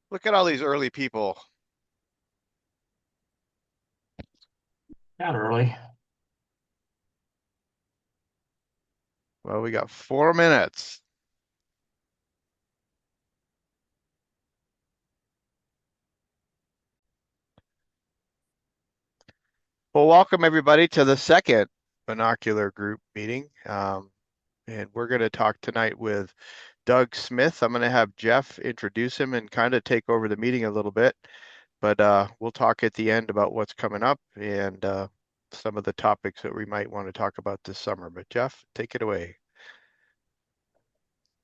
Look at all these early people. Not early. Well, we got 4 minutes. Well, welcome everybody to the second Binocular Group meeting. And we're going to talk tonight with Doug Smith. I'm going to have Jeff introduce him and kind of take over the meeting a little bit. But we'll talk at the end about what's coming up and some of the topics that we might want to talk about this summer. But Jeff, take it away.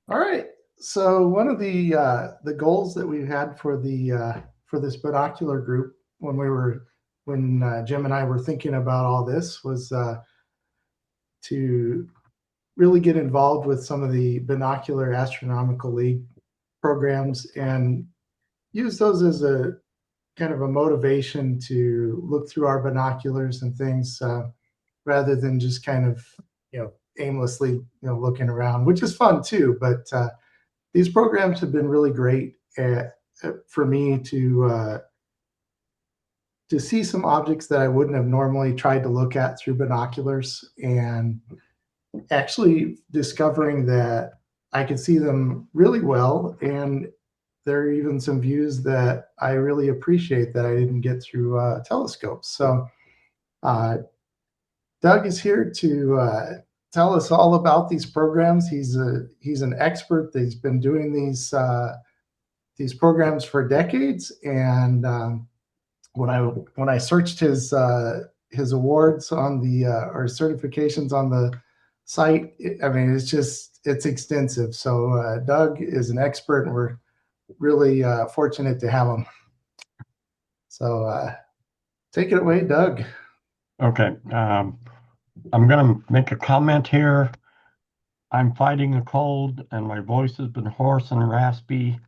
All right. So one of the goals that we had for this binocular group when Jim and I were thinking about all this was to really get involved with some of the binocular astronomical league programs and use those as a kind of a motivation to look through our binoculars and things rather than just kind of aimlessly looking around, which is fun too. But these programs have been really great for me to see some objects that I wouldn't have normally tried to look at through binoculars, and actually discovering that I could see them really well. And there are even some views that I really appreciate that I didn't get through telescopes. So uh, Doug is here to tell us all about these programs. He's an expert. He's been doing these programs for decades. And when I searched his awards on the or certifications on the site, I mean it's extensive. So Doug is an expert, and we're really fortunate to have him. So take it away, Doug. Okay. I'm going to make a comment here. I'm fighting a cold, and my voice has been hoarse and raspy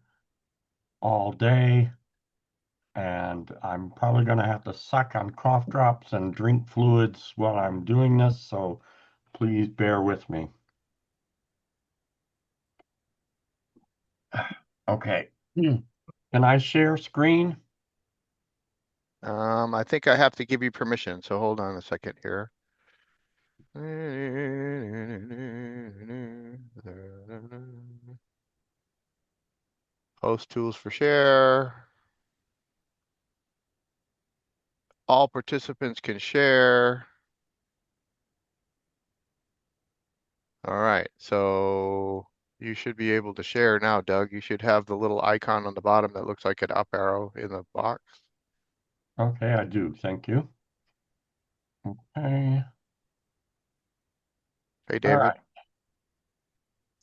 all day. And I'm probably going to have to suck on cough drops and drink fluids while I'm doing this. So please bear with me. Okay. Can I share screen? I think I have to give you permission, so hold on a second here. Host tools for share. All participants can share. All right, so you should be able to share now, Doug. You should have the little icon on the bottom that looks like an up arrow in the box. Okay, I do. Thank you. Okay. Hey, All David. right.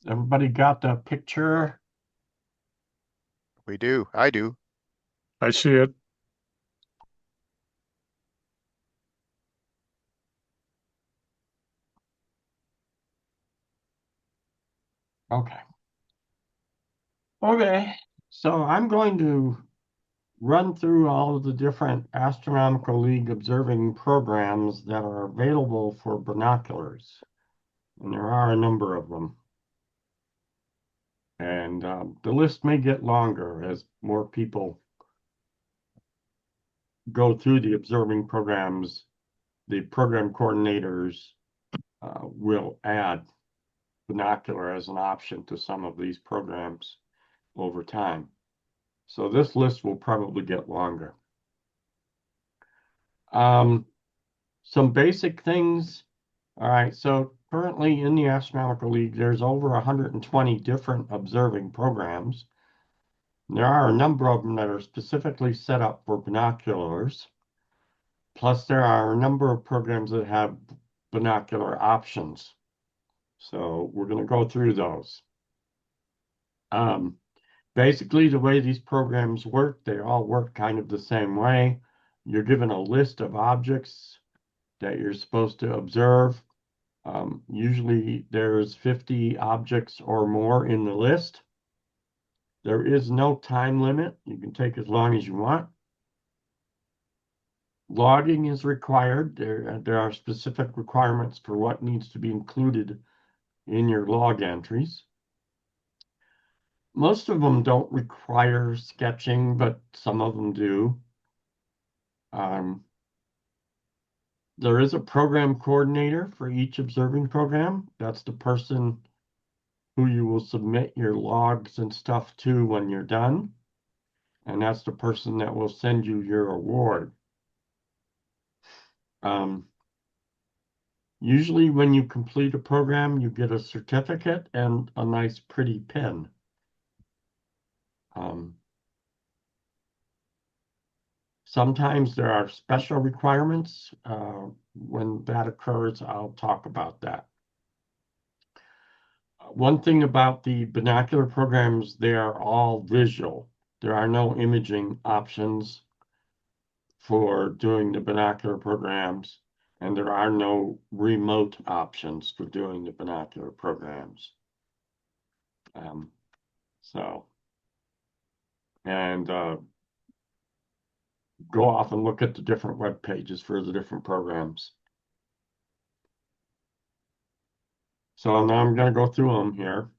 Everybody got the picture? We do. I do. I see it. Okay. Okay. So I'm going to run through all of the different Astronomical League observing programs that are available for binoculars. And there are a number of them. And the list may get longer as more people go through the observing programs. The program coordinators will add binocular as an option to some of these programs over time. So this list will probably get longer. Some basic things. All right, so currently in the Astronomical League, there's over 120 different observing programs. There are a number of them that are specifically set up for binoculars. Plus, there are a number of programs that have binocular options. So we're going to go through those. Basically, the way these programs work, they all work kind of the same way. You're given a list of objects that you're supposed to observe. Usually there's 50 objects or more in the list. There is no time limit. You can take as long as you want. Logging is required. There are specific requirements for what needs to be included in your log entries. Most of them don't require sketching, but some of them do. There is a program coordinator for each observing program. That's the person who you will submit your logs and stuff to when you're done. And that's the person that will send you your award. Usually when you complete a program, you get a certificate and a nice pretty pin. Sometimes there are special requirements. When that occurs, I'll talk about that. One thing about the binocular programs, they are all visual. There are no imaging options for doing the binocular programs, and there are no remote options for doing the binocular programs. Um, so, and go off and look at the different web pages for the different programs. So now I'm going to go through them here.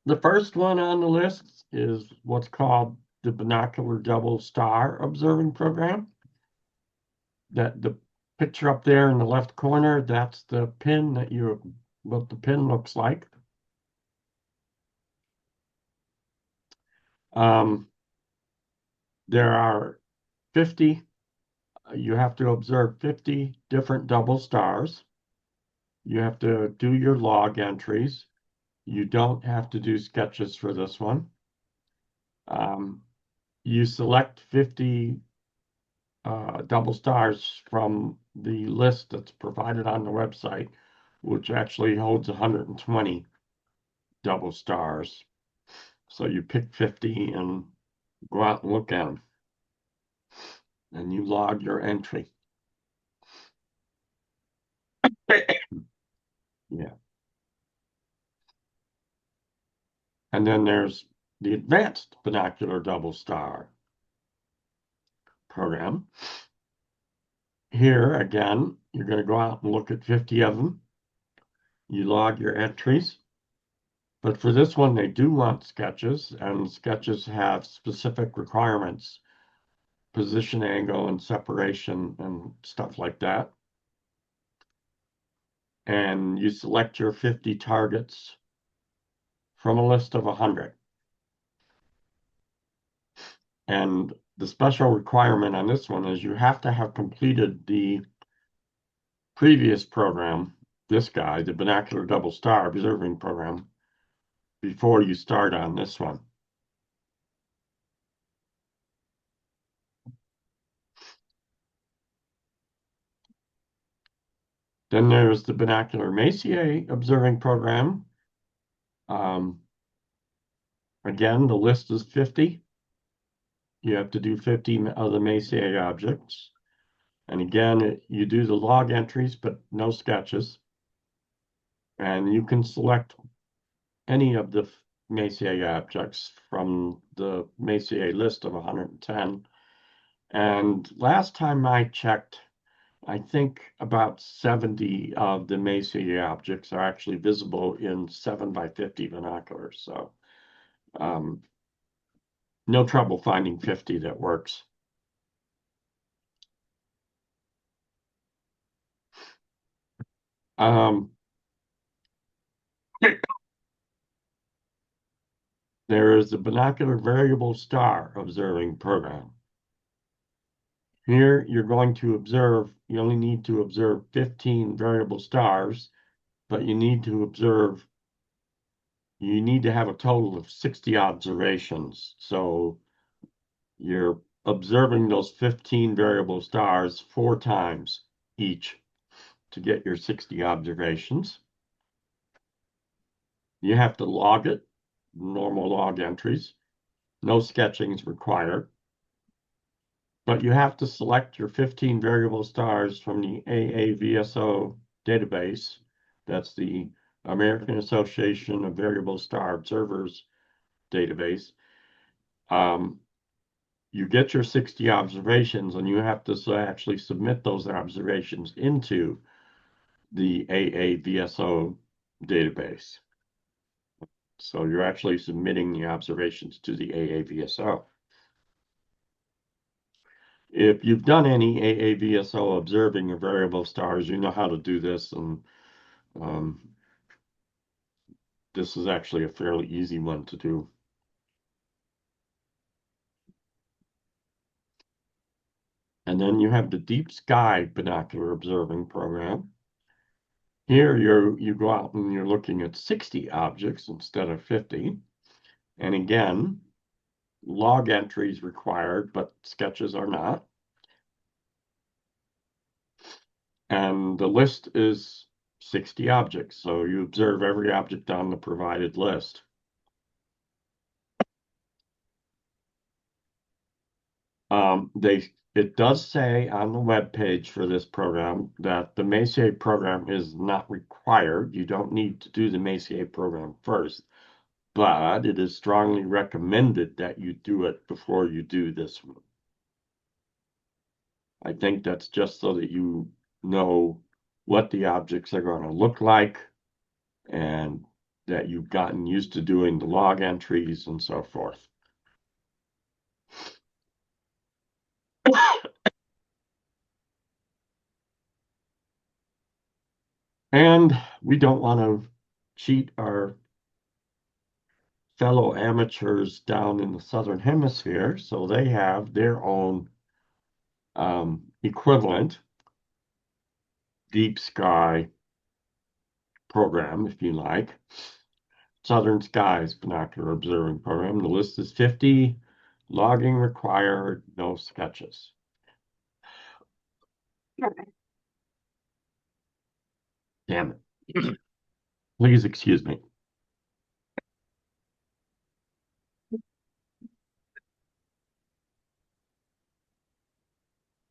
The first one on the list is what's called the Binocular Double Star Observing Program. That the picture up there in the left corner, that's the pin what the pin looks like. There are 50, you have to observe 50 different double stars. You have to do your log entries. You don't have to do sketches for this one. You select 50 double stars from the list that's provided on the website, which actually holds 120 double stars. So you pick 50 and go out and look at them. And you log your entry. Yeah. And then there's the Advanced Binocular Double Star program. Here, again, you're going to go out and look at 50 of them. You log your entries. But for this one, they do want sketches, and sketches have specific requirements, position angle and separation and stuff like that. And you select your 50 targets from a list of 100. And the special requirement on this one is you have to have completed the previous program, this guy, the Binocular Double Star Observing Program, before you start on this one. Then there's the Binocular Messier Observing Program. Again, the list is 50. You have to do 50 of the Messier objects. And again, you do the log entries, but no sketches. And you can select any of the Messier objects from the Messier list of 110. And last time I checked, I think about 70 of the Messier objects are actually visible in 7x50 binoculars. So no trouble finding 50 that works. There is the Binocular Variable Star Observing Program. Here you're going to observe, you only need to observe 15 variable stars, but you need to have a total of 60 observations. So you're observing those 15 variable stars 4 times each to get your 60 observations. You have to log it, normal log entries. No sketching is required. But you have to select your 15 variable stars from the AAVSO database. That's the American Association of Variable Star Observers database. you get your 60 observations, and you have to actually submit those observations into the AAVSO database. So you're actually submitting the observations to the AAVSO. If you've done any AAVSO observing of variable stars, you know how to do this, and this is actually a fairly easy one to do. And then you have the Deep Sky Binocular Observing Program. Here you go out and you're looking at 60 objects instead of 50. And again, log entries required, but sketches are not. And the list is 60 objects, so you observe every object on the provided list. It does say on the web page for this program that the Messier program is not required. You don't need to do the Messier program first, but it is strongly recommended that you do it before you do this one. I think that's just so that you know what the objects are going to look like and that you've gotten used to doing the log entries and so forth. And we don't want to cheat our fellow amateurs down in the Southern Hemisphere, so they have their own equivalent deep sky program, if you like. Southern Skies Binocular Observing Program. The list is 50, logging required, no sketches. Damn it. Please excuse me.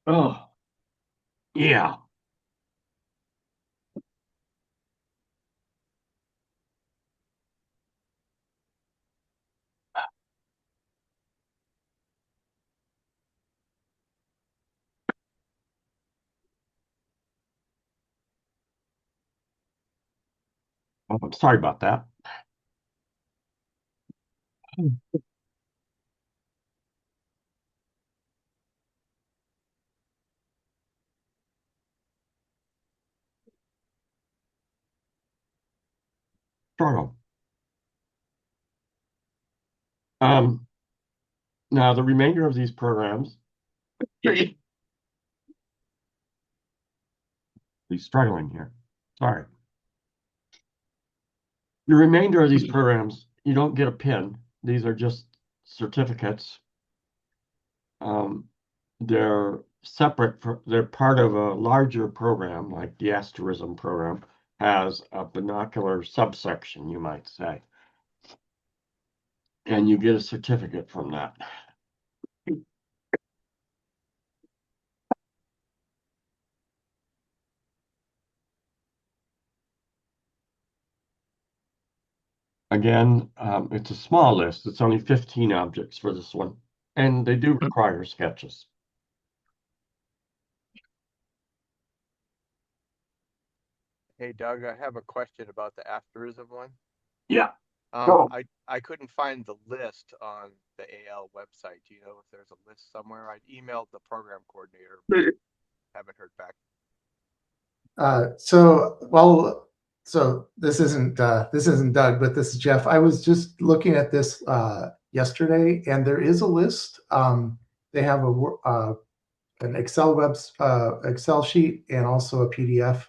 Oh, yeah. Oh, I'm sorry about that. Struggle. Um, Now, the remainder of these programs, he's struggling here. Sorry. The remainder of these programs, you don't get a pin. These are just certificates. They're separate. They're part of a larger program, like the asterism program has a binocular subsection, you might say. And you get a certificate from that. Again, it's a small list. It's only 15 objects for this one. And they do require sketches. Hey, Doug, I have a question about the asterism one. Yeah. I couldn't find the list on the AL website. Do you know if there's a list somewhere? I emailed the program coordinator, but haven't heard back. So this isn't Doug, but this is Jeff. I was just looking at this yesterday, and there is a list. They have an Excel sheet and also a PDF.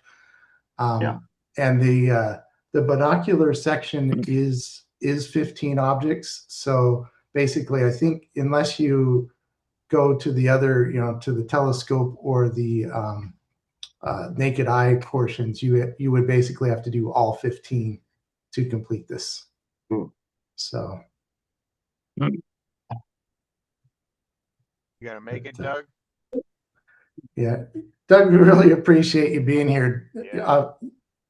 Yeah. And the binocular section is 15 objects. So basically, I think unless you go to the other, to the telescope or the naked eye portions, you would basically have to do all 15 to complete this. So You gonna make it, Doug? Yeah, Doug, we really appreciate you being here. Yeah.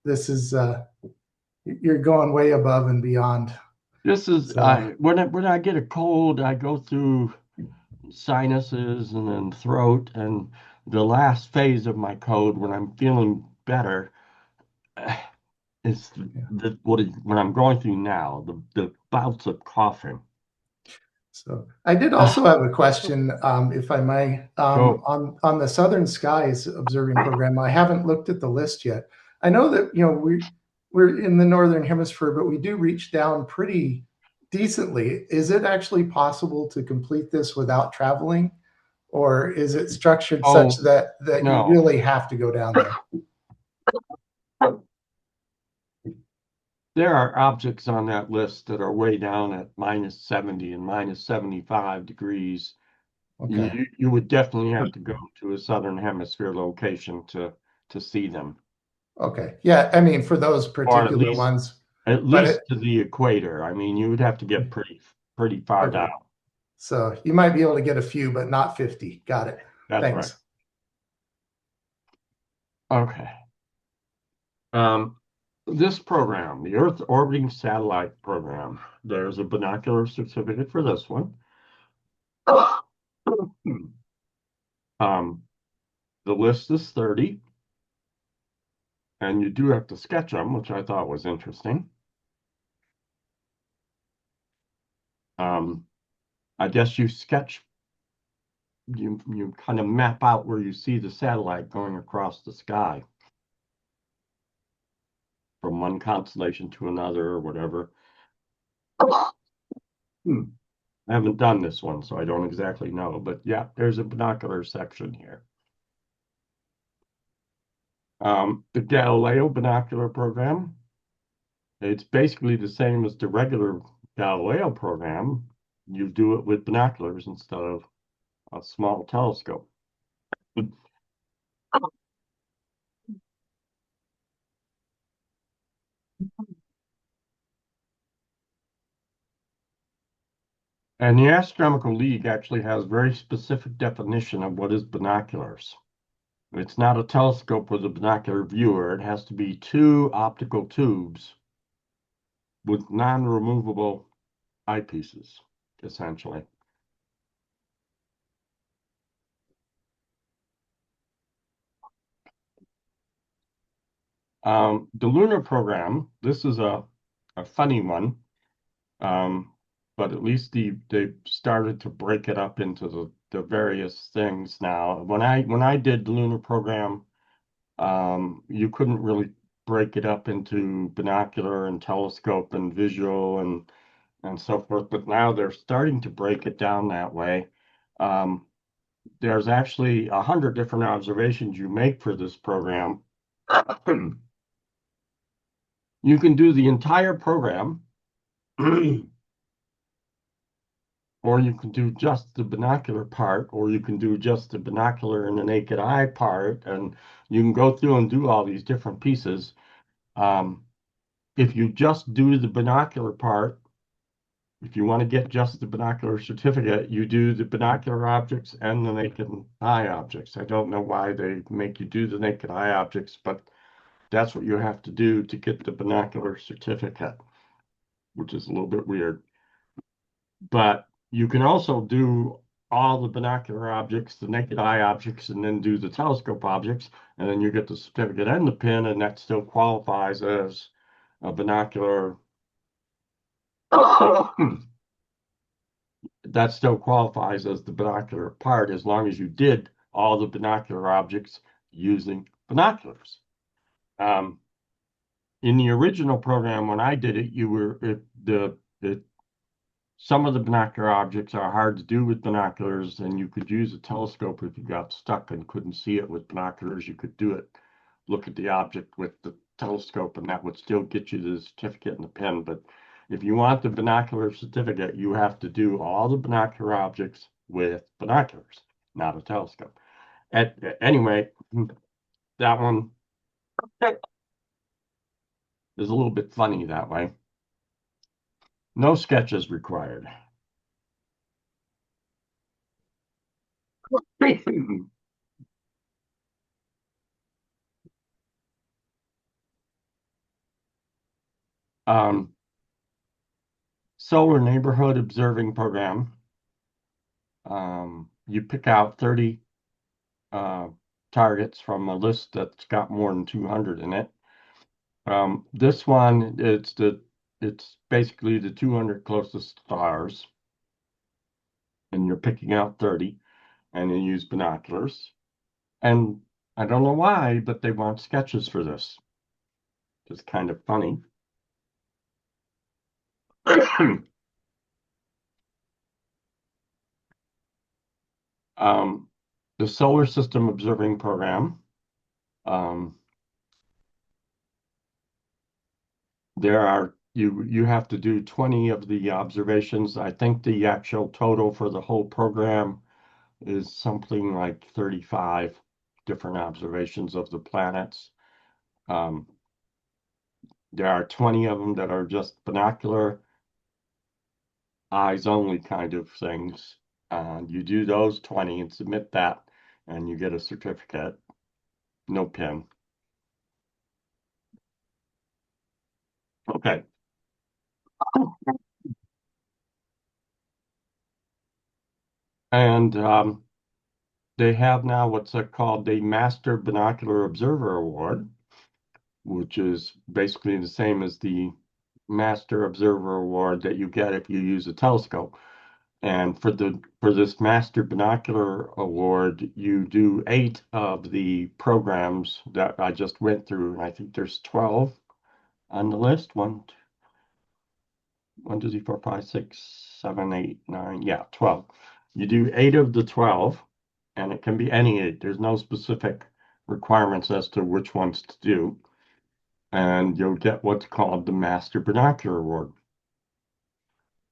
This is you're going way above and beyond. This is So, when I get a cold, I go through sinuses and then throat. And the last phase of my code, when I'm feeling better, is Yeah. what I'm going through now, the bouts of coughing. So I did also have a question, if I may, Go. on the Southern Skies observing program. I haven't looked at the list yet. I know that we're in the northern hemisphere, but we do reach down pretty decently. Is it actually possible to complete this without traveling, or is it structured such Oh, that you no. really have to go down there? There are objects on that list that are way down at -70 and -75 degrees. Okay. You would definitely have to go to a southern hemisphere location to see them, Okay. Yeah. I mean, for those or particular ones, at but it, least to the equator. I mean, you would have to get pretty far down. okay. So you might be able to get a few, but not 50. Got it. That's right. Thanks. Okay. Um, this program, the Earth Orbiting Satellite Program, there's a binocular certificate for this one. Um, the list is 30, and you do have to sketch them, which I thought was interesting. Um, I guess you kind of map out where you see the satellite going across the sky from one constellation to another or whatever. Hmm. I haven't done this one, so I don't exactly know, but yeah, there's a binocular section here. The Galileo binocular program, it's basically the same as the regular Galileo program. You do it with binoculars instead of a small telescope. And the Astronomical League actually has very specific definition of what is binoculars. It's not a telescope with a binocular viewer. It has to be two optical tubes with non-removable eyepieces, essentially. The lunar program, this is a funny one, um, but at least they started to break it up into the various things now. When I did the lunar program, you couldn't really break it up into binocular and telescope and visual and so forth, but now they're starting to break it down that way. Um, there's actually 100 different observations you make for this program. You can do the entire program, or you can do just the binocular part, or you can do just the binocular and the naked eye part, and you can go through and do all these different pieces. Um, if you just do the binocular part, if you want to get just the binocular certificate, you do the binocular objects and the naked eye objects. I don't know why they make you do the naked eye objects, but that's what you have to do to get the binocular certificate, which is a little bit weird. But you can also do all the binocular objects, the naked eye objects, and then do the telescope objects, and then you get the certificate and the pin, and that still qualifies as a binocular. That still qualifies as the binocular part as long as you did all the binocular objects using binoculars. Um, in the original program, when I did it, you were the some of the binocular objects are hard to do with binoculars, and you could use a telescope if you got stuck and couldn't see it with binoculars. You could do it, look at the object with the telescope, and that would still get you the certificate and the pen. But if you want the binocular certificate, you have to do all the binocular objects with binoculars, not a telescope. Anyway, that one is a little bit funny that way. No sketches required. um, Solar Neighborhood Observing Program. You pick out 30 targets from a list that's got more than 200 in it. This one, it's basically the 200 closest stars, and you're picking out 30, and you use binoculars. And I don't know why, but they want sketches for this. It's kind of funny. um, the Solar System Observing Program. Um, you have to do 20 of the observations. I think the actual total for the whole program is something like 35 different observations of the planets. Um, there are 20 of them that are just binocular, eyes only kind of things. You do those 20 and submit that, and you get a certificate, no pin. Okay. And they have now what's called the Master Binocular Observer Award, which is basically the same as the Master Observer Award that you get if you use a telescope. And for this Master Binocular Award, you do 8 of the programs that I just went through, and I think there's 12 on the list. One, two, three, four, five, six, seven, eight, nine. Yeah, 12. You do 8 of the 12, and it can be any 8. There's no specific requirements as to which ones to do. And you'll get what's called the Master Binocular Award.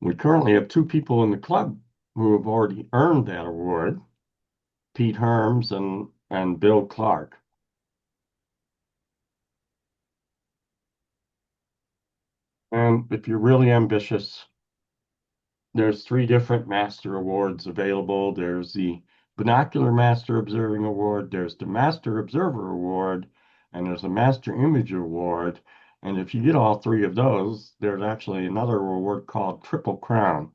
We currently have 2 people in the club who have already earned that award, Pete Herms and Bill Clark. And if you're really ambitious, there's 3 different Master Awards available. There's the Binocular Master Observing Award, there's the Master Observer Award, and there's a Master Image Award. And if you get all 3 of those, there's actually another award called Triple Crown.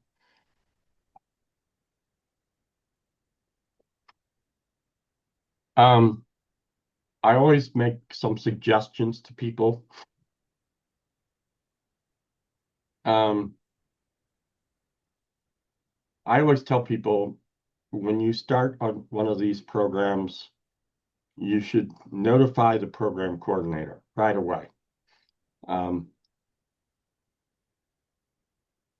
Um, I always make some suggestions to people. Um, I always tell people when you start on one of these programs, you should notify the program coordinator right away. Um,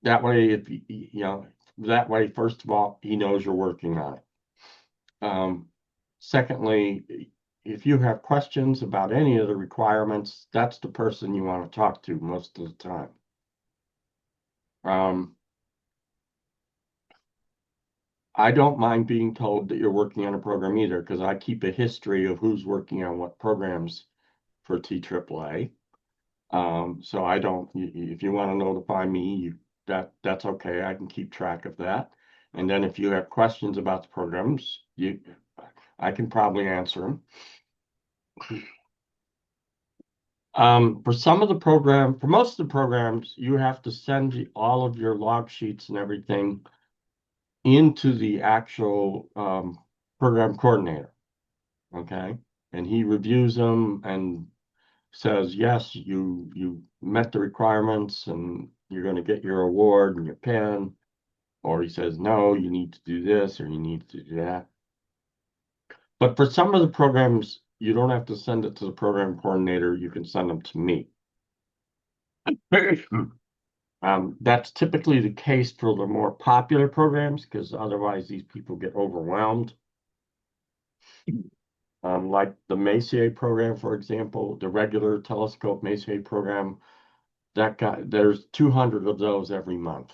that way, if you know, that way, first of all, he knows you're working on it. Secondly, if you have questions about any of the requirements, that's the person you want to talk to most of the time. I don't mind being told that you're working on a program either, because I keep a history of who's working on what programs for TAAA. So I don't, if you want to notify me, that's okay. I can keep track of that. And then if you have questions about the programs, I can probably answer them. For most of the programs, you have to send all of your log sheets and everything into the actual program coordinator. Okay, and he reviews them and says, yes, you met the requirements and you're going to get your award and your pin. Or he says, no, you need to do this or you need to do that. But for some of the programs, you don't have to send it to the program coordinator. You can send them to me. That's typically the case for the more popular programs because otherwise these people get overwhelmed. Like the Messier program, for example, the regular telescope Messier program, there's 200 of those every month.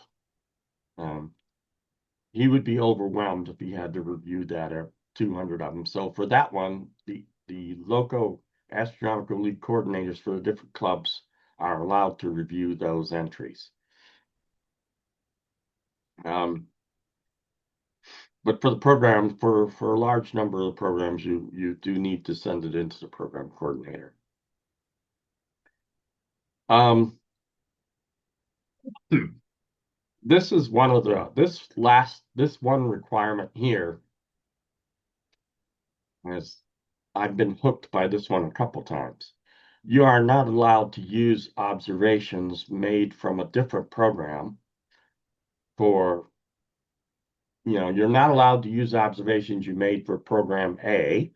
He would be overwhelmed if he had to review that 200 of them. So for that one, the local astronomical league coordinators for the different clubs are allowed to review those entries. But for the program, for a large number of the programs, you do need to send it into the program coordinator. Um, this is this one requirement here is I've been hooked by this one a couple times. You are not allowed to use observations made from a different program for, you're not allowed to use observations you made for program A.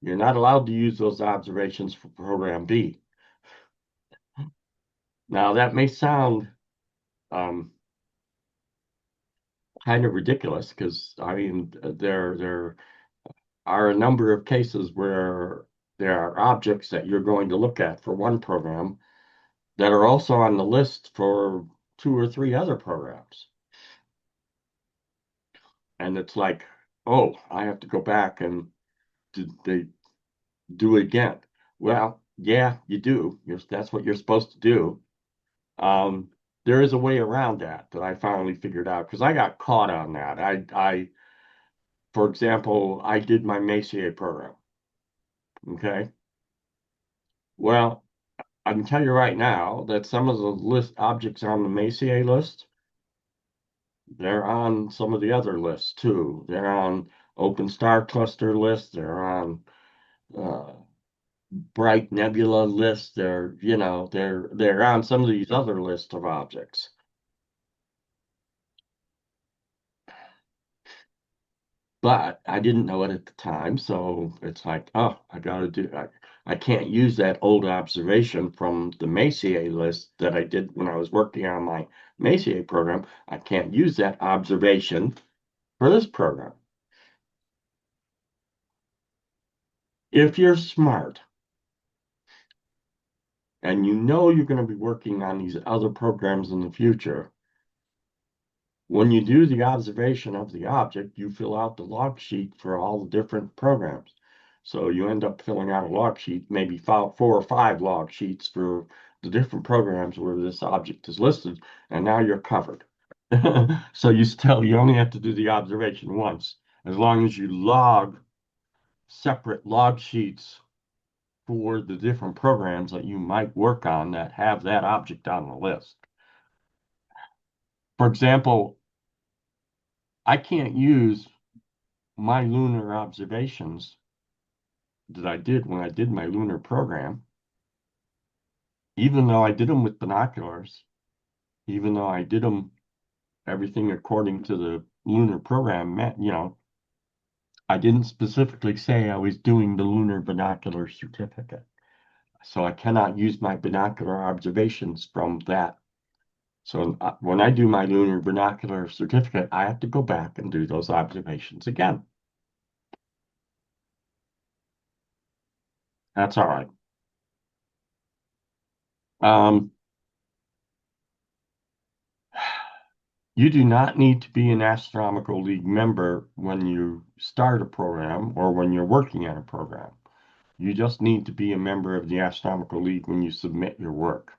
You're not allowed to use those observations for program B. Now, that may sound um, kind of ridiculous because, I mean, there are a number of cases where there are objects that you're going to look at for one program that are also on the list for two or three other programs. And it's like, oh, I have to go back and they do it again. Well, yeah, you do. That's what you're supposed to do. Um, there is a way around that I finally figured out because I got caught on that. For example, I did my Messier program. Okay. Well, I can tell you right now that some of the list objects on the Messier list, they're on some of the other lists too. They're on Open Star Cluster lists. They're on uh, Bright Nebula lists. They're on some of these other lists of objects. But I didn't know it at the time, so it's like, oh, I can't use that old observation from the Messier list that I did when I was working on my Messier program. I can't use that observation for this program. If you're smart and you know you're going to be working on these other programs in the future, when you do the observation of the object, you fill out the log sheet for all the different programs. So you end up filling out a log sheet, maybe four or five log sheets for the different programs where this object is listed, and now you're covered. So you only have to do the observation once, as long as you log separate log sheets for the different programs that you might work on that have that object on the list. For example, I can't use my lunar observations that I did when I did my lunar program, even though I did them with binoculars, even though I did them everything according to the lunar program, I didn't specifically say I was doing the lunar binocular certificate. So I cannot use my binocular observations from that. So when I do my lunar binocular certificate, I have to go back and do those observations again. That's all right. Um, You do not need to be an Astronomical League member when you start a program or when you're working on a program. You just need to be a member of the Astronomical League when you submit your work.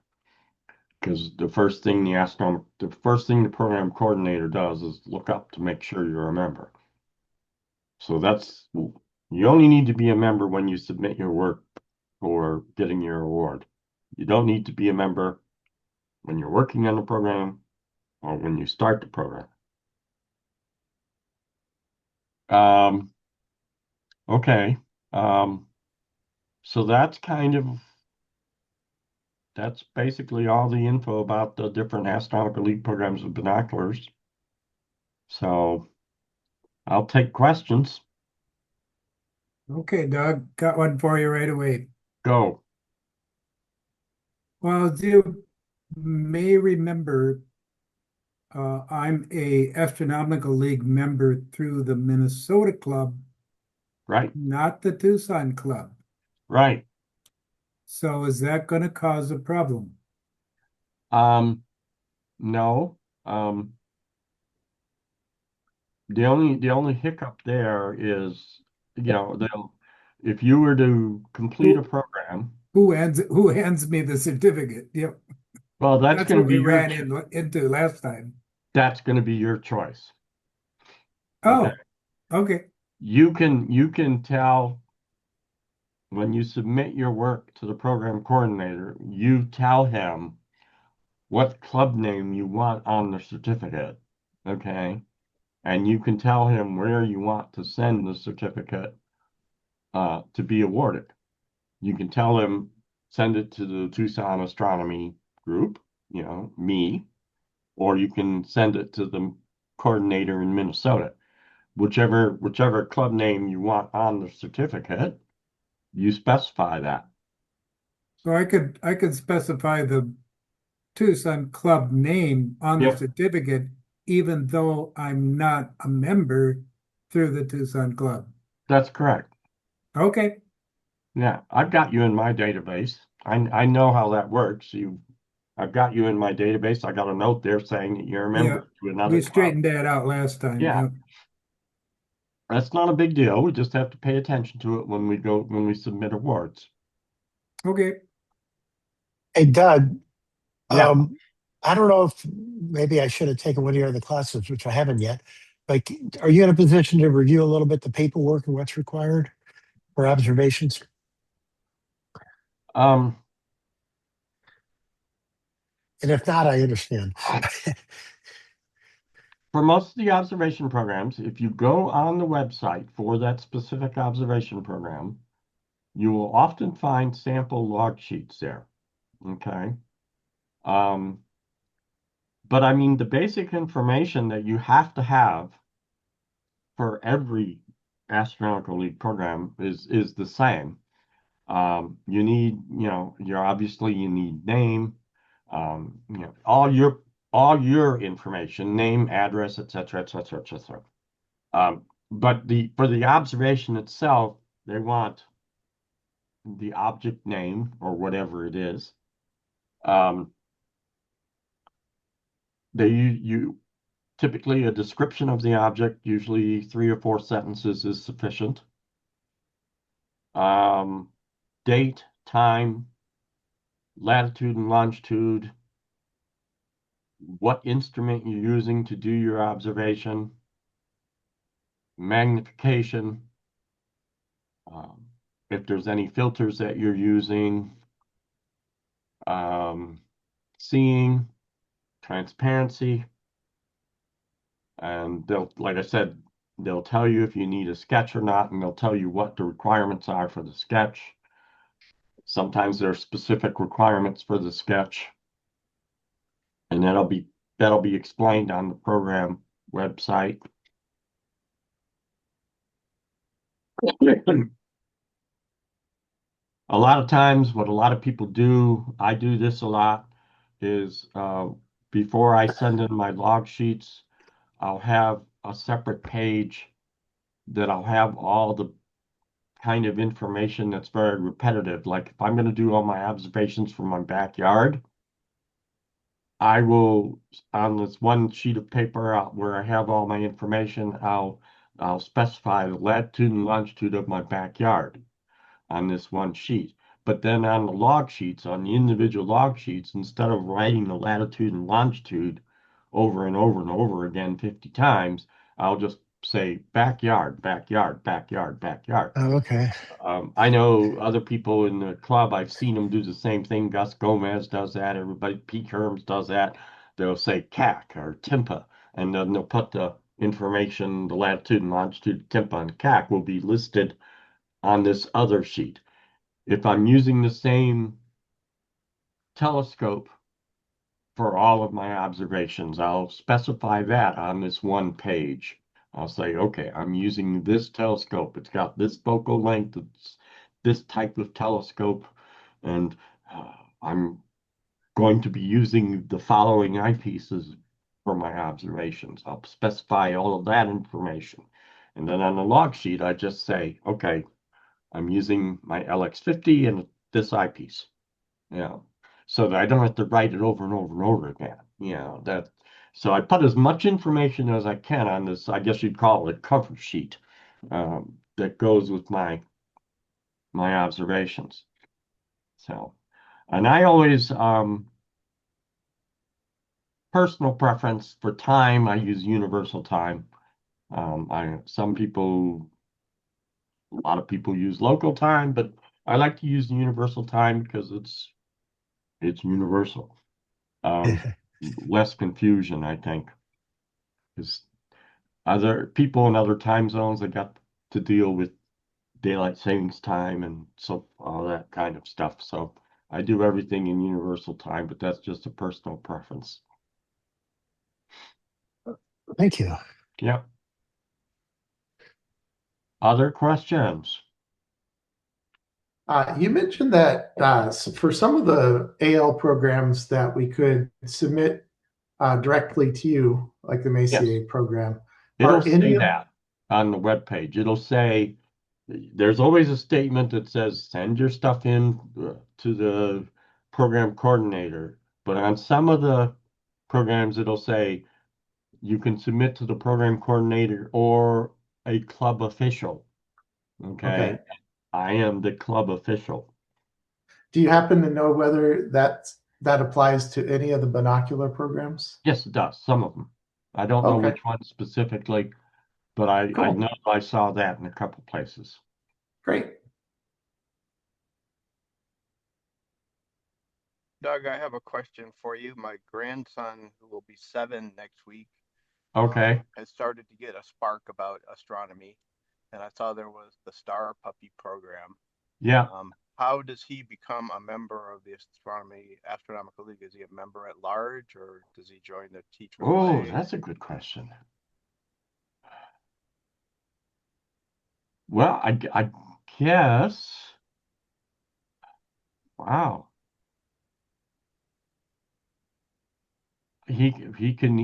Because the first thing the program coordinator does is look up to make sure you're a member. So you only need to be a member when you submit your work for getting your award. You don't need to be a member when you're working on the program or when you start the program. Um, Okay. Um, so that's basically all the info about the different astronomical league programs with binoculars. So I'll take questions. Okay, Doug, got one for you right away. Go. Well, as you may remember, I'm a Astronomical League member through the Minnesota Club, Right. not the Tucson Club. Right. So is that going to cause a problem? Um, no. Um, the only hiccup there is, if you were to complete a Who program, who hands me the certificate? Yep, well, that's what we ran into last time. that's going to be your choice. Okay. Oh, okay. You can tell when you submit your work to the program coordinator, you tell him what club name you want on the certificate, okay? And you can tell him where you want to send the certificate to be awarded. You can tell him, send it to the Tucson Astronomy Group, me, or you can send it to the coordinator in Minnesota. Whichever club name you want on the certificate, you specify that. So I could specify the Tucson Club name on the Yep, certificate, even though I'm not a member through the Tucson Club. that's correct. Okay. Yeah, I've got you in my database. I know how that works. I've got you in my database. I got a note there saying that you're a Yeah. member to another We club. straightened that out last time. Yeah, Yeah. that's not a big deal. We just have to pay attention to it when we submit awards. Okay. Hey, Doug, Yeah. um, I don't know if maybe I should have taken one of your other classes, which I haven't yet. Like, are you in a position to review a little bit the paperwork and what's required for observations? Um, And if not, I understand. for most of the observation programs, if you go on the website for that specific observation program, you will often find sample log sheets there. Okay. Um, but I mean, the basic information that you have to have for every astronomical league program is the same. You need, you need name, all your information, name, address, etc., etc., etc. But the for the observation itself, they want the object name or whatever it is. Um, you typically a description of the object, usually 3 or 4 sentences is sufficient. Um, date, time, latitude and longitude, what instrument you're using to do your observation, magnification, um, if there's any filters that you're using, um, seeing, transparency, and like I said, they'll tell you if you need a sketch or not, and they'll tell you what the requirements are for the sketch. Sometimes there are specific requirements for the sketch, and that'll be explained on the program website. A lot of times, what a lot of people do, I do this a lot, is before I send in my log sheets, I'll have a separate page that I'll have all the kind of information that's very repetitive. Like if I'm going to do all my observations from my backyard, I will, on this one sheet of paper where I have all my information, I'll specify the latitude and longitude of my backyard on this one sheet. But then on the log sheets, on the individual log sheets, instead of writing the latitude and longitude over and over and over again 50 times, I'll just say backyard, backyard, backyard, backyard. Oh, okay. I know other people in the club, I've seen them do the same thing. Gus Gomez does that. Everybody, Pete Herms does that. They'll say CAC or TIMPA, and then they'll put the information, the latitude and longitude, TIMPA and CAC will be listed on this other sheet. If I'm using the same telescope for all of my observations, I'll specify that on this one page. I'll say, okay, I'm using this telescope. It's got this focal length. It's this type of telescope. And I'm going to be using the following eyepieces for my observations. I'll specify all of that information. And then on the log sheet, I just say, okay, I'm using my LX50 and this eyepiece. Yeah. So that I don't have to write it over and over and over again. So I put as much information as I can on this, I guess you'd call it a cover sheet, that goes with my observations. So, and I always, personal preference for time, I use universal time. A lot of people use local time, but I like to use the universal time because it's universal. less confusion, I think. Because other people in other time zones that got to deal with daylight savings time and so all that kind of stuff. So I do everything in universal time, but that's just a personal preference. Thank you. Yep. Other questions? You mentioned that for some of the AL programs that we could submit directly to you, like the Yes. MACA program. It'll Are any say of that on the web page. It'll say there's always a statement that says send your stuff in to the program coordinator. But on some of the programs, it'll say you can submit to the program coordinator or a club official. okay? Okay. I am the club official. Do you happen to know whether that applies to any of the binocular programs? Yes, it does. Some of them. I don't know Okay, which one specifically, but I cool, know I saw that in a couple places. great. Doug, I have a question for you. My grandson, who will be 7 next week, Okay. has started to get a spark about astronomy, and I saw there was the Star Puppy program. Yeah. How does he become a member of the Astronomical League? Is he a member at large, or does he join the Oh, TAAA? that's a good question. Well, I guess. Wow. He can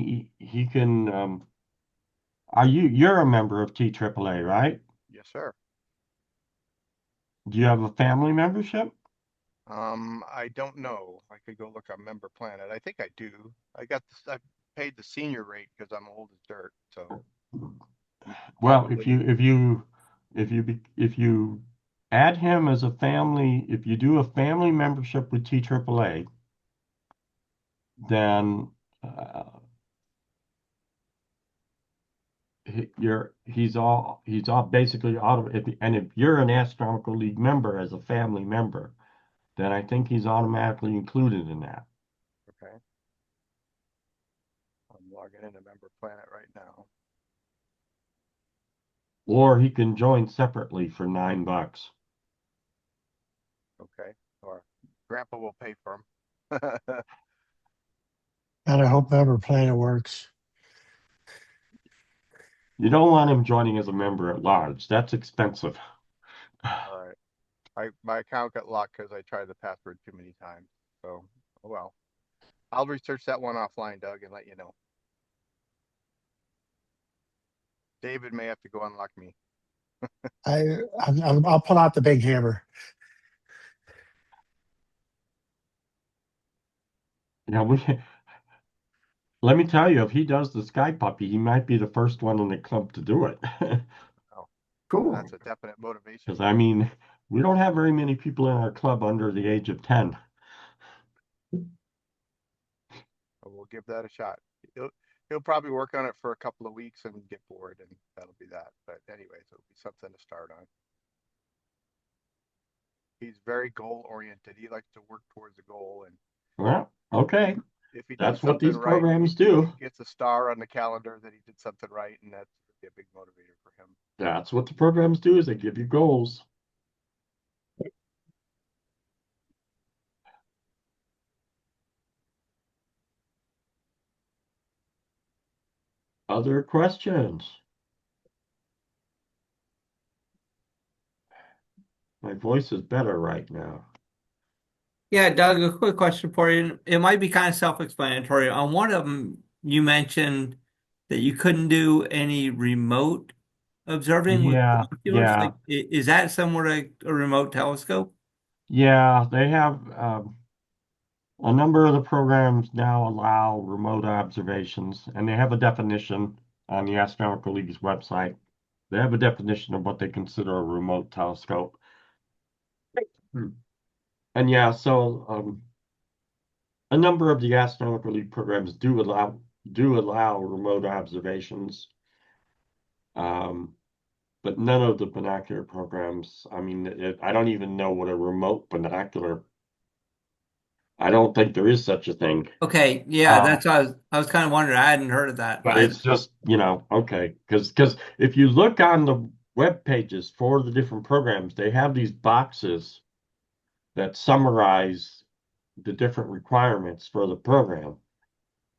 you're a member of TAAA, right? Yes, sir. Do you have a family membership? I don't know. I could go look on Member Planet. I think I do. I paid the senior rate because I'm old as dirt, so Well, probably. if you add him as a family, if you do a family membership with TAAA, then he's all basically and if you're an Astronomical League member as a family member, then I think he's automatically included in that. Okay. I'm logging into Member Planet right now. Or he can join separately for $9. Okay. Or Grandpa will pay for him. And I hope Member Planet works. You don't want him joining as a member at large. That's expensive. All right. My account got locked because I tried the password too many times. So, oh well. I'll research that one offline, Doug, and let you know. David may have to go unlock me. I'll pull out the big hammer. Yeah, let me tell you, if he does the Sky Puppy, he might be the first one in the club to do it. Oh, Cool. that's a definite motivation. Because I mean, we don't have very many people in our club under the age of 10. But we'll give that a shot. He'll he'll probably work on it for a couple of weeks and get bored, and that'll be that. But anyways, it'll be something to start on. He's very goal oriented. He likes to work towards a goal, and Well, okay. if he does That's what something these right, programs he do. gets a star on the calendar that he did something right, and that's really a big motivator for him. That's what the programs do is they give you goals. Other questions? My voice is better right now. Yeah, Doug, a quick question for you. It might be kind of self-explanatory. On one of them, you mentioned that you couldn't do any remote observing with Yeah, binoculars. yeah, Like, is that somewhat a remote telescope? yeah. They have a number of the programs now allow remote observations, and they have a definition on the Astronomical League's website. They have a definition of what they consider a remote telescope. Hmm. And yeah, so a number of the Astronomical League programs do allow remote observations, um, but none of the binocular programs. I mean, I don't even know what a remote binocular I don't think there is such a thing. Okay, yeah, Um, that's what I was kind of wondering. I hadn't heard of that. but it's just, okay. Because if you look on the web pages for the different programs, they have these boxes that summarize the different requirements for the program.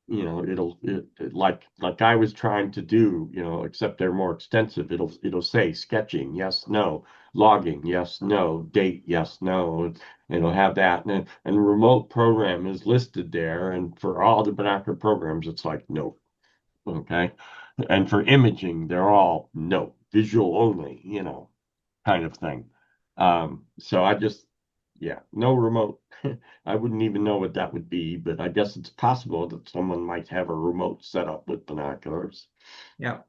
Like I was trying to do, except they're more extensive. It'll say sketching, yes, no, logging, yes, no, date, yes, no. It'll have that, and remote program is listed there. And for all the binocular programs, it's like no, okay. And for imaging, they're all no, visual only, kind of thing. So yeah, no remote. I wouldn't even know what that would be, but I guess it's possible that someone might have a remote setup with binoculars. Yeah.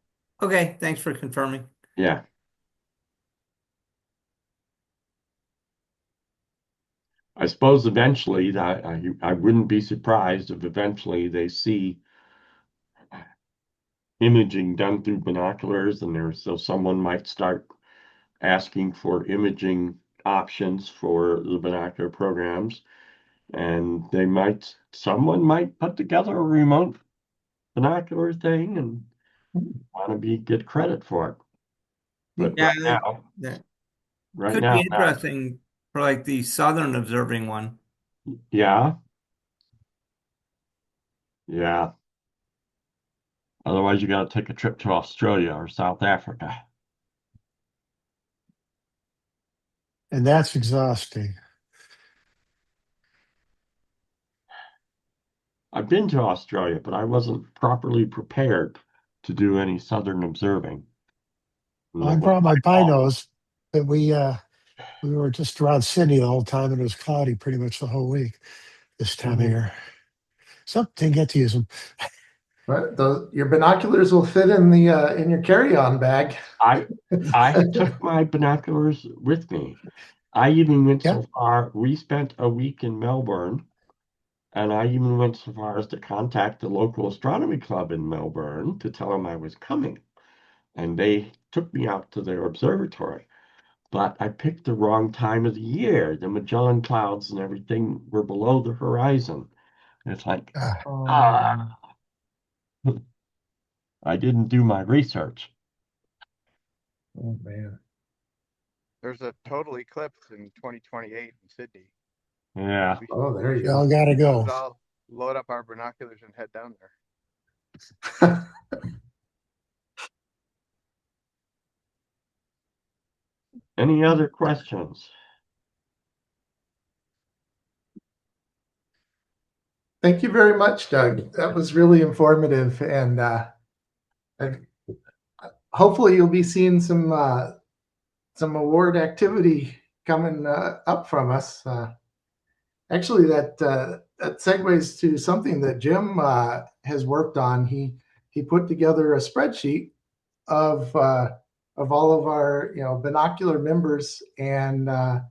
Okay, thanks for confirming. Yeah, I suppose eventually I wouldn't be surprised if eventually they see imaging done through binoculars, and so someone might start asking for imaging options for the binocular programs, and someone might put together a remote binocular thing and want to be get credit for it. But Yeah, that right could be now, no. interesting for like the southern observing one. Yeah, yeah. Otherwise, you got to take a trip to Australia or South Africa. And that's exhausting. I've been to Australia, but I wasn't properly prepared to do any southern observing. And I that was brought my my fault. binos, but we were just around Sydney the whole time, and it was cloudy pretty much the whole week this time of Mhm. year. So didn't get to use them. But your binoculars will fit in the in your carry-on bag. I I took my binoculars with me. I even went so Yep. far. We spent a week in Melbourne, and I even went so far as to contact the local astronomy club in Melbourne to tell them I was coming. And they took me out to their observatory. But I picked the wrong time of the year. The Magellan clouds and everything were below the horizon. And it's like, Uh, ah, I didn't do my research. Oh man. There's a total eclipse in 2028 in Sydney. Yeah. We Oh, there you we all go. got to should go. all load up our binoculars and head down there. Any other questions? Thank you very much, Doug. That was really informative, and hopefully you'll be seeing some award activity coming up from us. Actually, that segues to something that Jim has worked on. He put together a spreadsheet of uh, of all of our binocular members and I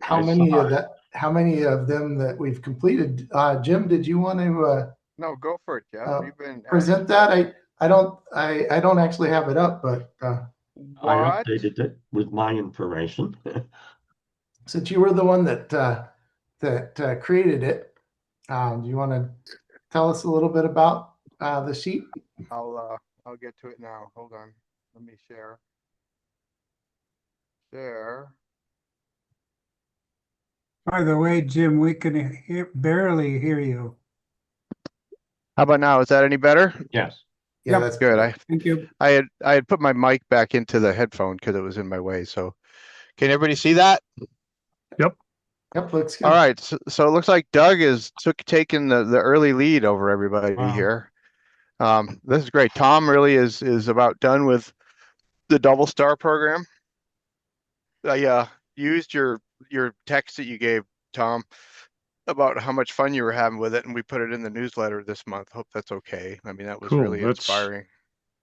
saw it. how many of them that we've completed. Jim, did you want to No, go for it, Jeff. You've been at it present for that? I don't actually have it up, but I what? updated it with my information. since you were the one that created it, do you want to tell us a little bit about the sheet? I'll get to it now. Hold on. Let me share. Share. By the way, Jim, we can barely hear you. How about now? Is that any better? Yes. Yeah, Yep, that's Good. better. thank you. I had put my mic back into the headphone because it was in my way. So can everybody see that? Yep, looks All good. right. So it looks like Doug is taking the early lead over everybody Wow. here. This is great. Tom really is about done with the double star program. I used your text that you gave, Tom, about how much fun you were having with it, and we put it in the newsletter this month. Hope that's okay. I mean, that was Cool. really That's inspiring.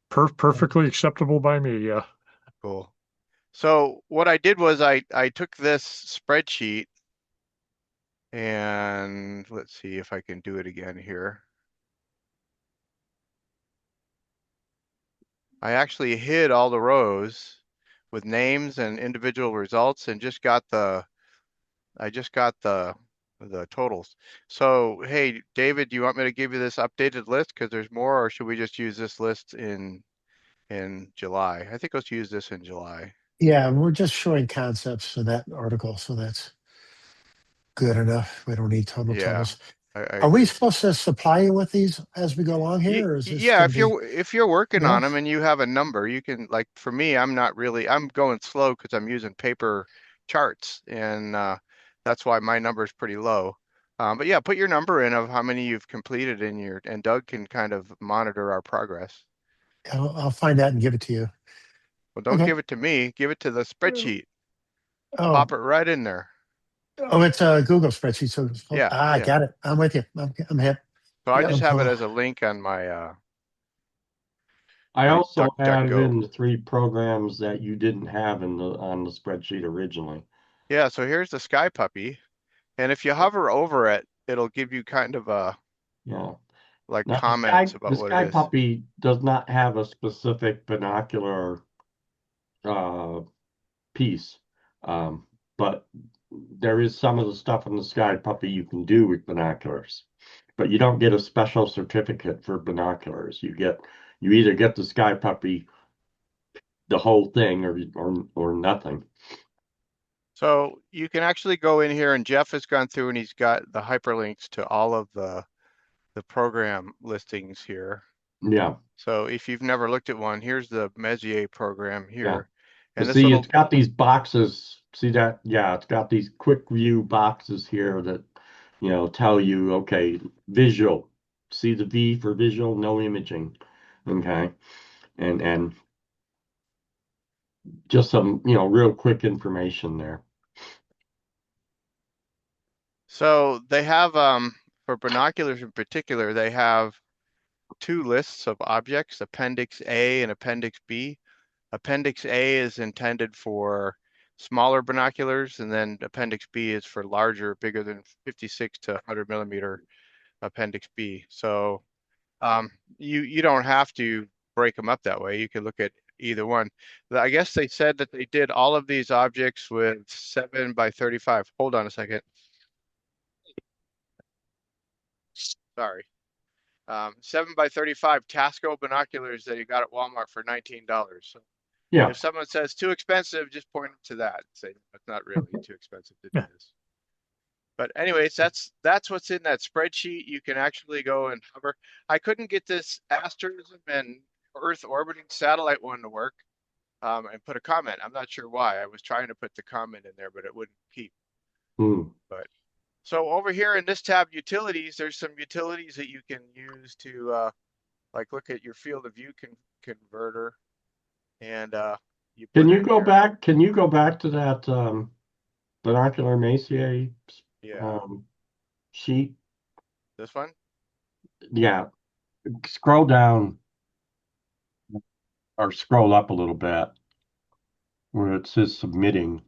perfectly acceptable by me. Yeah. Cool. So what I did was I took this spreadsheet and let's see if I can do it again here. I actually hid all the rows with names and individual results and just got the the totals. So, hey, David, do you want me to give you this updated list because there's more, or should we just use this list in July? I think let's use this in July. Yeah, we're just showing concepts for that article, so that's good enough. We don't need total Yeah, totals. I Are we agree. supposed to supply you with these as we go along here, or is this Yeah, going to be if you're working on them enough? and you have a number, you can like for me, I'm going slow because I'm using paper charts and that's why my number is pretty low. But yeah, put your number in of how many you've completed in your and Doug can kind of monitor our progress. I'll find out and give it to you. Well, don't Okay. give it to me, give it to the spreadsheet. Oh, Pop it right in there. oh, it's a Google spreadsheet. So, Yeah, I yeah. got it. I'm with you. I'm hip. So I just Yep. have it So, as a link on my I my also added DuckDuckGo. in the three programs that you didn't have in the on the spreadsheet originally. Yeah, so here's the Sky Puppy. And if you hover over it, it'll give you kind of a Yeah. like Now comments the about what it Sky is. Puppy does not have a specific binocular uh, piece, um, but there is some of the stuff in the Sky Puppy you can do with binoculars, but you don't get a special certificate for binoculars. You either get the Sky Puppy the whole thing or nothing. So you can actually go in here and Jeff has gone through and he's got the hyperlinks to all of the program listings here. Yeah, So if you've never looked at one, here's the Mesier program yeah. here. But And this see, it's little, got these boxes. See that? Yeah, it's got these quick view boxes here that, tell you, okay, visual. See the V for visual, no imaging. Okay. And just some, real quick information there. so they have for binoculars in particular, they have two lists of objects, Appendix A and Appendix B. Appendix A is intended for smaller binoculars, and then Appendix B is for larger, bigger than 56 to 100 millimeter Appendix B. So you don't have to break them up that way. You can look at either one. I guess they said that they did all of these objects with 7 by 35. Hold on a second. Sorry. 7 by 35 Tasco binoculars that you got at Walmart for $19. So Yeah. if someone says too expensive, just point them to that and say it's not really too expensive to do Yeah. this. But anyways, that's what's in that spreadsheet. You can actually go and hover. I couldn't get this asterism and Earth orbiting satellite one to work and put a comment. I'm not sure why. I was trying to put the comment in there, but it wouldn't keep. Hmm. But so over here in this tab, utilities, there's some utilities that you can use to like look at your field of view converter and you Can put you in go your back? Can you go back to that binocular Messier yeah, um, sheet? this one. Yeah. Scroll down or scroll up a little bit where it says submitting.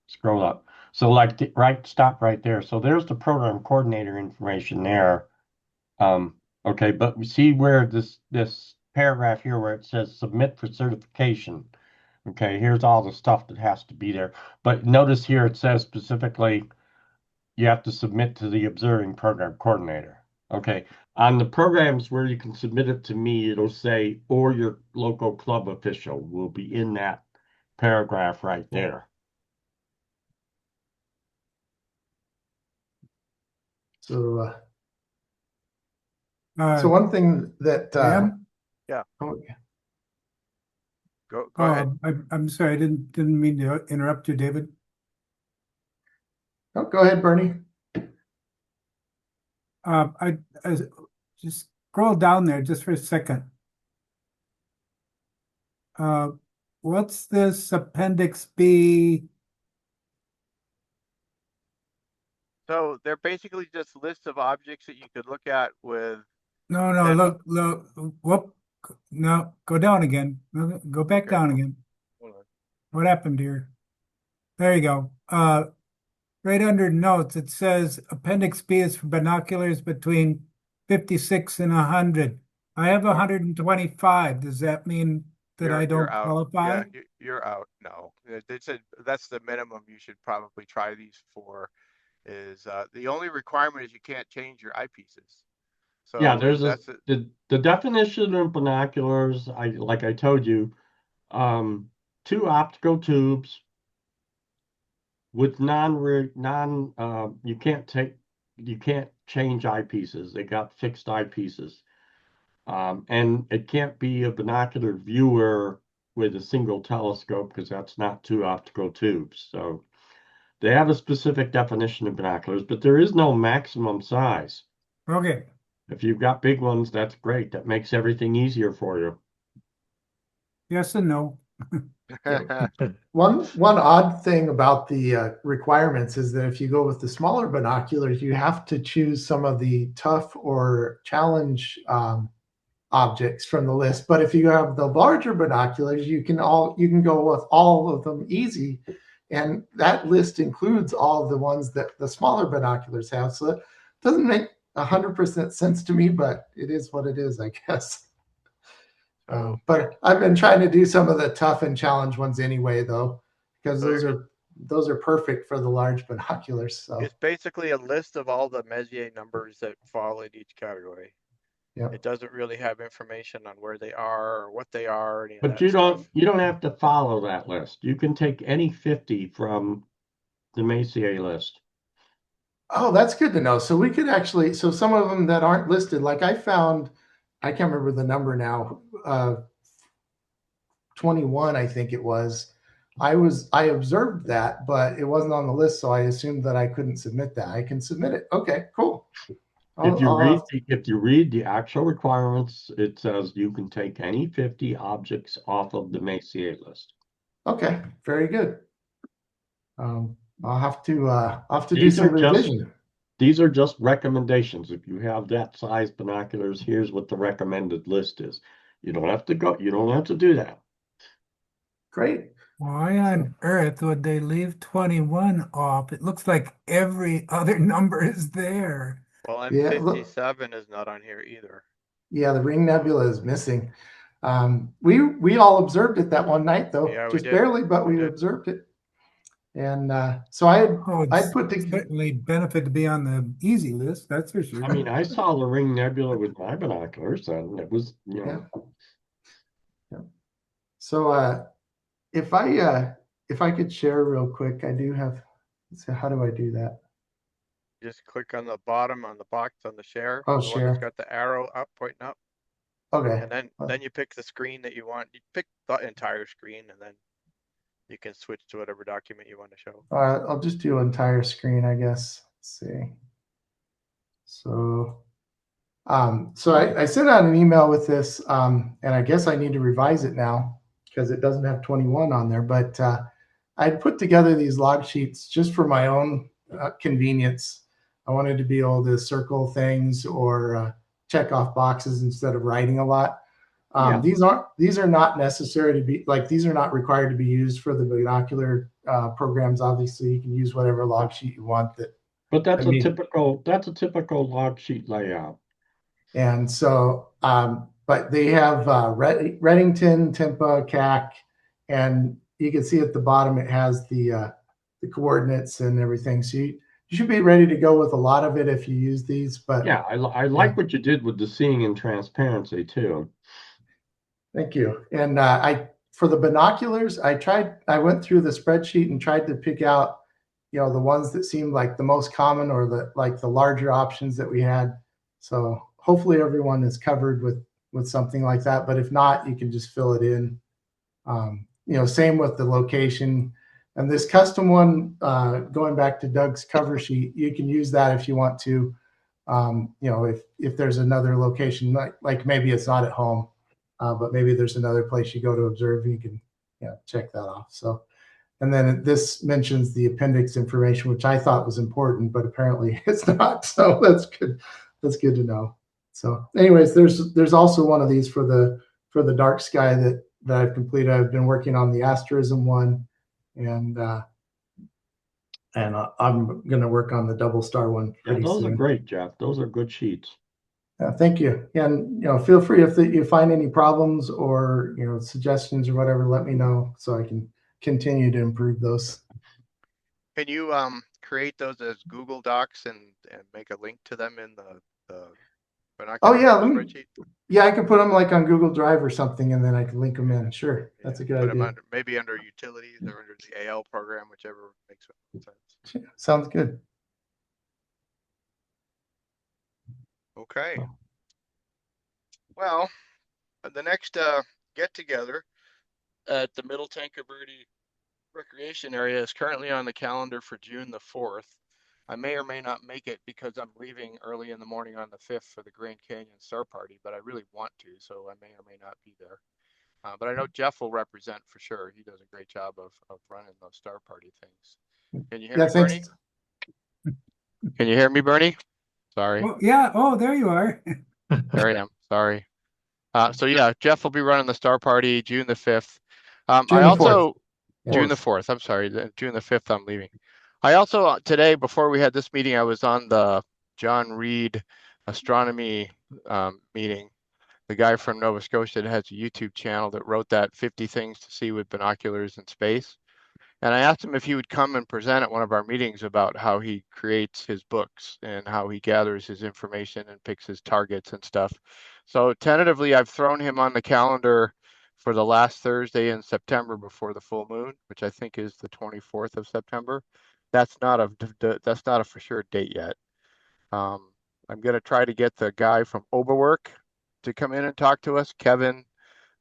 Scroll up. So like stop right there. So there's the program coordinator information there. Um, okay, but we see where this paragraph here where it says submit for certification. Okay, here's all the stuff that has to be there. But notice here it says specifically you have to submit to the observing program coordinator. Okay, on the programs where you can submit it to me, it'll say or your local club official will be in that paragraph right there. So, Uh, so one thing that, Dan? Yeah, oh, go ahead. Oh, I'm sorry, I didn't mean to interrupt you, David. oh, go ahead, Bernie. I just scroll down there just for a second. Uh, what's this Appendix B? So they're basically just lists of objects that you could look at with No, that. look, whoop, no, go down again. Go back Okay, down again. hold on. What happened here? There you go. Right under notes, it says Appendix B is for binoculars between 56 and 100. I have Oh, 125. Does that mean that I you're don't out. qualify? Yeah, you're out. No, they said that's the minimum you should probably try these for is the only requirement is you can't change your eyepieces. Yeah, So there's that's the definition of binoculars. Like I told you, two optical tubes with you can't change eyepieces. They got fixed eyepieces. And it can't be a binocular viewer with a single telescope because that's not two optical tubes. So they have a specific definition of binoculars, but there is no maximum size. Okay. If you've got big ones, that's great. That makes everything easier for you. Yes and no. One odd thing about the requirements is that if you go with the smaller binoculars, you have to choose some of the tough or challenge objects from the list. But if you have the larger binoculars, you can go with all of them easy, and that list includes all of the ones that the smaller binoculars have. So it doesn't make 100% sense to me, but it is what it is, I guess. But I've been trying to do some of the tough and challenge ones anyway, though, because those are perfect for the large binoculars. So it's basically a list of all the Messier numbers that fall in each category. yeah. It doesn't really have information on where they are or what they are, or any of But that stuff. you don't have to follow that list. You can take any 50 from the Messier list. Oh, that's good to know. So we could actually, so some of them that aren't listed, like I found, I can't remember the number now, 21, I think it was. I observed that, but it wasn't on the list, so I assumed that I couldn't submit that. I can submit it. Okay, cool. If you read the actual requirements, it says you can take any 50 objects off of the Messier list. Okay, very good. I'll have to do some revision. These are just recommendations. If you have that size binoculars, here's what the recommended list is. You don't have to do that. Great. Why on earth would they leave 21 off? It looks like every other number is there. Well, and Yeah, look, 57 is not on here either. yeah, the Ring Nebula is missing. We all observed it that one night, though, Yeah, we just did. barely, but we observed it. And so I'd put together. Certainly benefit to be on the easy list, that's for sure. I mean, I saw the Ring Nebula with my binoculars, and it was, you know. Yeah. So if I could share real quick, I do have. So how do I do that? Just click on the bottom on the box on the share, Oh, the one that's share. got the arrow up, pointing up. Okay. And then you pick the screen that you want. You pick the entire screen, and then you can switch to whatever document you want to show. I'll just do entire screen, I guess. Let's see. So I sent out an email with this, and I guess I need to revise it now because it doesn't have 21 on there. But I'd put together these log sheets just for my own convenience. I wanted to be able to circle things or check off boxes instead of writing a lot. Yeah. These are not necessary to be like, these are not required to be used for the binocular programs. Obviously, you can use whatever log sheet you want. But that's a typical log sheet layout. And so, but they have Reddington, Timpa, CAC, and you can see at the bottom it has the coordinates and everything. So you should be ready to go with a lot of it if you use these. But yeah, I like what you did with the seeing and transparency too. Thank you. And for the binoculars, I went through the spreadsheet and tried to pick out, the ones that seemed like the most common or the larger options that we had. So hopefully everyone is covered with something like that. But if not, you can just fill it in. Same with the location. And this custom one, going back to Doug's cover sheet, you can use that if you want to. If there's another location, like maybe it's not at home. But maybe there's another place you go to observe, you can check that off. So, and then this mentions the appendix information, which I thought was important, but apparently it's not. So that's good. That's good to know. So anyways, there's also one of these for the dark sky that I've completed. I've been working on the asterism one, and I'm going to work on the double star one pretty those soon. are great, Jeff. Those are good sheets. Thank you. And feel free if you find any problems or suggestions or whatever, let me know so I can continue to improve those. Can you create those as Google Docs and make a link to them in the Oh binocular yeah, group let me. spreadsheet? Yeah, I can put them like on Google Drive or something, and then I can link them in. Sure, Yeah, that's a good put them idea. under maybe under utilities or under the AL program, whichever makes sense. Sounds good. Okay. Well, the next get together at the Middle Tanker Verde Recreation Area is currently on the calendar for June the 4th. I may or may not make it because I'm leaving early in the morning on the 5th for the Grand Canyon Star Party, but I really want to, so I may or may not be there. But I know Jeff will represent for sure. He does a great job of running those Star Party things. Can you hear Yeah, me, Bernie? thanks. Can you hear me, Bernie? Sorry. Oh, yeah. Oh, there you are. There I am. Sorry. So yeah, Jeff will be running the Star Party June the 5th. I June the 4th. also Yeah. June the 4th. I'm sorry, June the 5th. I'm leaving. I also today before we had this meeting, I was on the John Reed astronomy meeting. The guy from Nova Scotia that has a YouTube channel that wrote that 50 things to see with binoculars in space. And I asked him if he would come and present at one of our meetings about how he creates his books and how he gathers his information and picks his targets and stuff. So tentatively, I've thrown him on the calendar for the last Thursday in September before the full moon, which I think is the 24th of September. That's not a for sure date yet. I'm going to try to get the guy from Oberwork to come in and talk to us, Kevin.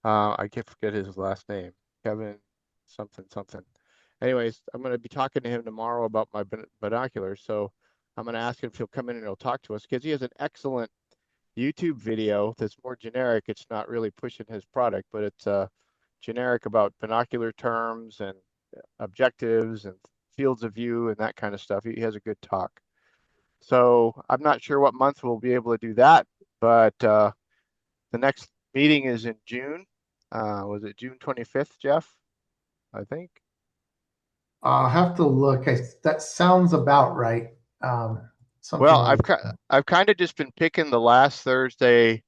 I can't forget his last name, Kevin something something. Anyways, I'm going to be talking to him tomorrow about my binoculars. So I'm going to ask him if he'll come in and he'll talk to us because he has an excellent YouTube video that's more generic. It's not really pushing his product, but it's generic about binocular terms and objectives and fields of view and that kind of stuff. He has a good talk. So I'm not sure what month we'll be able to do that, but the next meeting is in June. Was it June 25th, Jeff? I think. I'll have to look. That sounds about right. Something Well, like I've kind of just been picking the last Thursday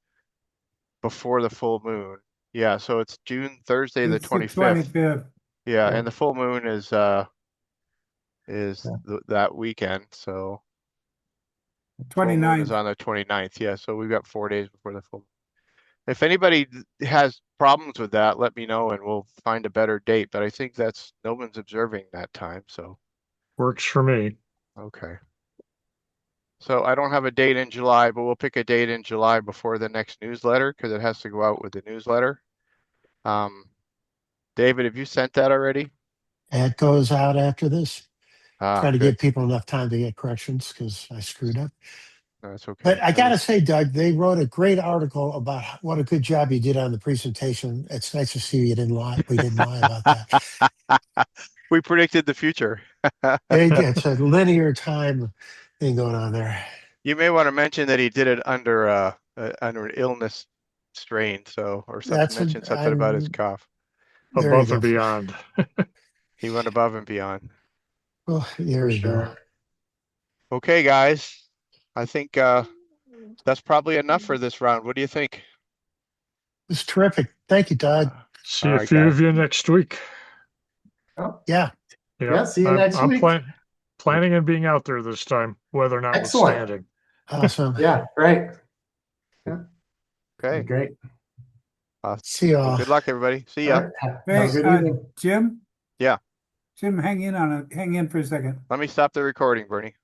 before the full moon. Yeah, so it's June Thursday the It's the 25th. 25th, Yeah, Yeah. and the full moon is Yeah. that weekend. So full moon is 29th. on the 29th. Yeah, so we've got 4 days before the full moon. If anybody has problems with that, let me know and we'll find a better date. But I think that's no one's observing that time, so Works for me. okay. So I don't have a date in July, but we'll pick a date in July before the next newsletter because it has to go out with the newsletter. David, have you sent that already? It goes out after this. Ah, Try to good. give people enough time to get corrections because I screwed up. No, that's okay. But I got to say, Doug, they wrote a great article about what a good job you did on the presentation. It's nice to see you didn't lie. We didn't lie about that. We predicted the future. It's a linear time thing going on there. You may want to mention that he did it under under an illness strain, so or something. Mention something about his cough. There you Above go. and beyond. He went above and beyond. Well, there for you go. sure. Okay, guys. I think that's probably enough for this round. What do you think? It's terrific. Thank you, Doug. See All a right, few guys. of you next week. Oh, Yeah. yeah. See you next I'm week. planning on being out there this time, weather Excellent. notwithstanding. Awesome. Yeah. Right. Yeah. Okay. Great. See you Well, all. good luck, everybody. See All ya. right. Have a Hey, good evening. Jim? Yeah. Jim, hang in for a second. Let me stop the recording, Bernie.